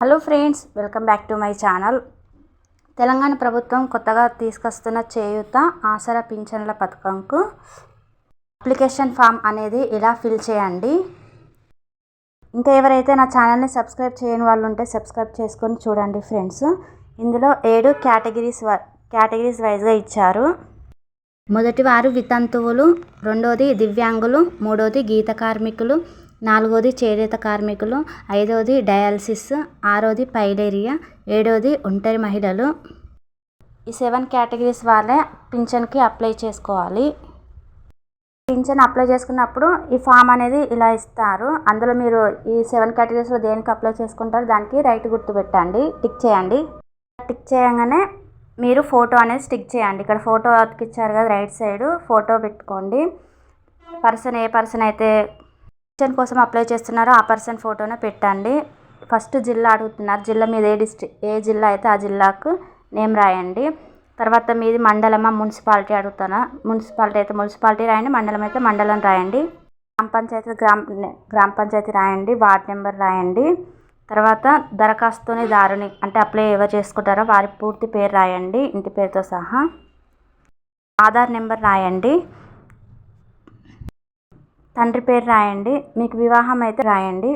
Hello friends, welcome back to my channel. Telangana ప్రభుత్వం కొత్తగా తీసుకొస్తున్న చేయూత ఆసరా పింఛన్ల పథకంకు అప్లికేషన్ ఫామ్ అనేది ఇలా ఫిల్ చేయండి. ఇంకా ఎవరైతే నా ఛానల్ని సబ్స్క్రైబ్ చేయని వాళ్ళు ఉంటే సబ్స్క్రైబ్ చేసుకొని చూడండి ఫ్రెండ్స్. ఇందులో 7 కేటగిరీస్ వైజ్గా ఇచ్చారు. మొదటి వారు వితంతువులు, రెండోది దివ్యాంగులు, మూడోది గీత కార్మికులు, నాలుగోది చేనేత కార్మికులు, ఐదోది డయాలసిస్, ఆరోది పైలేరియా, ఏడోది ఒంటరి మహిళలు. ఈ 7 కేటగిరీస్ వాళ్ళే పింఛన్కి అప్లై చేసుకోవాలి. పింఛన్ అప్లై చేసుకున్నప్పుడు ఈ ఫామ్ అనేది ఇలా ఇస్తారు. అందులో మీరు ఈ 7 కేటగిరీస్లో దేనికి అప్లై చేసుకుంటారో దానికి రైట్ గుర్తు పెట్టండి, టిక్ చేయండి. టిక్ చేయగానే మీరు ఫోటో అనేది స్టిక్ చేయండి. ఇక్కడ ఫోటో అతికిచ్చారు కదా, రైట్ సైడ్ ఫోటో పెట్టుకోండి. ఏ పర్సన్ అయితే పింఛన్ కోసం అప్లై చేస్తున్నారో ఆ పర్సన్ ఫోటోనే పెట్టండి. ఫస్ట్ జిల్లా అడుగుతున్నారు, జిల్లా మీద ఏ జిల్లా అయితే ఆ జిల్లాకు నేమ్ రాయండి. తర్వాత మీది మండలమా మున్సిపాలిటీ అడుగుతానా, మున్సిపాలిటీ అయితే మున్సిపాలిటీ రాయండి, మండలం అయితే మండలం రాయండి, గ్రామ పంచాయతీ రాయండి, వార్డ్ నెంబర్ రాయండి. తర్వాత దరఖాస్తుదారుని అంటే అప్లై ఎవరు చేసుకుంటారో వారి పూర్తి పేరు రాయండి, ఇంటి పేరుతో సహా. ఆధార్ నెంబర్ రాయండి, తండ్రి పేరు రాయండి, మీకు వివాహం అయితే రాయండి,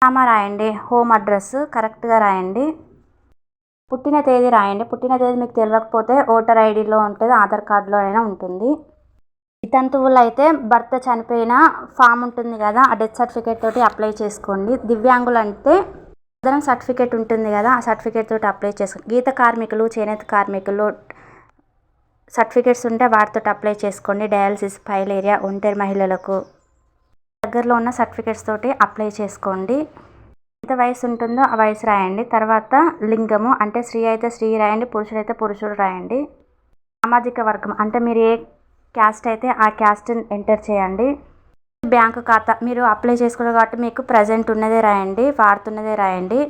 నామా రాయండి, హోమ్ అడ్రస్ కరెక్ట్గా రాయండి, పుట్టిన తేదీ రాయండి. పుట్టిన తేదీ మీకు తెలియకపోతే ఓటర్ ఐడిలో ఉంటుంది, ఆధార్ కార్డులో అయినా ఉంటుంది. వితంతువులు అయితే భర్త చనిపోయిన ఫామ్ ఉంటుంది కదా, ఆ డెత్ సర్టిఫికేట్ తోటి అప్లై చేసుకోండి. దివ్యాంగులు అంటే ఆధారం సర్టిఫికేట్ ఉంటుంది కదా, ఆ సర్టిఫికేట్ తోటి అప్లై చేసుకోండి. గీత కార్మికులు, చేనేత కార్మికులు సర్టిఫికేట్స్ ఉంటే వాటితో అప్లై చేసుకోండి. డయాలసిస్, పైలేరియా, ఒంటరి మహిళలకు దగ్గరలో ఉన్న సర్టిఫికేట్స్ తోటి అప్లై చేసుకోండి. ఎంత వయసు ఉంటుందో ఆ వయసు రాయండి. తర్వాత లింగము అంటే స్త్రీ అయితే స్త్రీ రాయండి, పురుషుడు అయితే పురుషుడు రాయండి. సామాజిక వర్గం అంటే మీరు ఏ క్యాస్ట్ అయితే ఆ క్యాస్ట్ ఎంటర్ చేయండి. బ్యాంకు ఖాతా మీరు అప్లై చేసుకున్నారు కాబట్టి మీకు ప్రజెంట్ ఉన్నదే రాయండి, వాడుతున్నదే రాయండి.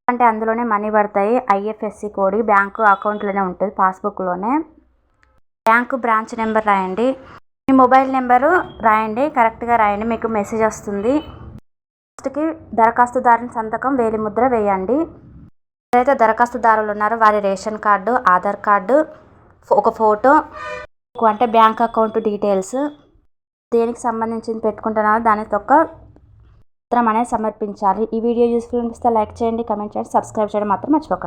అంటే అందులోనే మనీ పడతాయి. IFSC కోడ్ బ్యాంకు అకౌంట్లోనే ఉంటుంది, పాస్బుక్లోనే. బ్యాంకు బ్రాంచ్ నెంబర్ రాయండి. మీ మొబైల్ నెంబరు రాయండి, కరెక్ట్గా రాయండి, మీకు మెసేజ్ వస్తుంది. లాస్ట్కి దరఖాస్తుదారుని సంతకం వేలిముద్ర వేయండి. ఎవరైతే దరఖాస్తుదారులు ఉన్నారో వారి రేషన్ కార్డు, ఆధార్ కార్డు, ఒక ఫోటో అంటే బ్యాంక్ అకౌంట్ డీటెయిల్స్ దేనికి సంబంధించింది పెట్టుకుంటున్నారో దానికి ఒక పత్రం అనేది సమర్పించాలి. ఈ వీడియో యూస్ఫుల్ అనిపిస్తే లైక్ చేయండి, కమెంట్ చేయండి, సబ్స్క్రైబ్ చేయడం మాత్రం మర్చిపోకండి.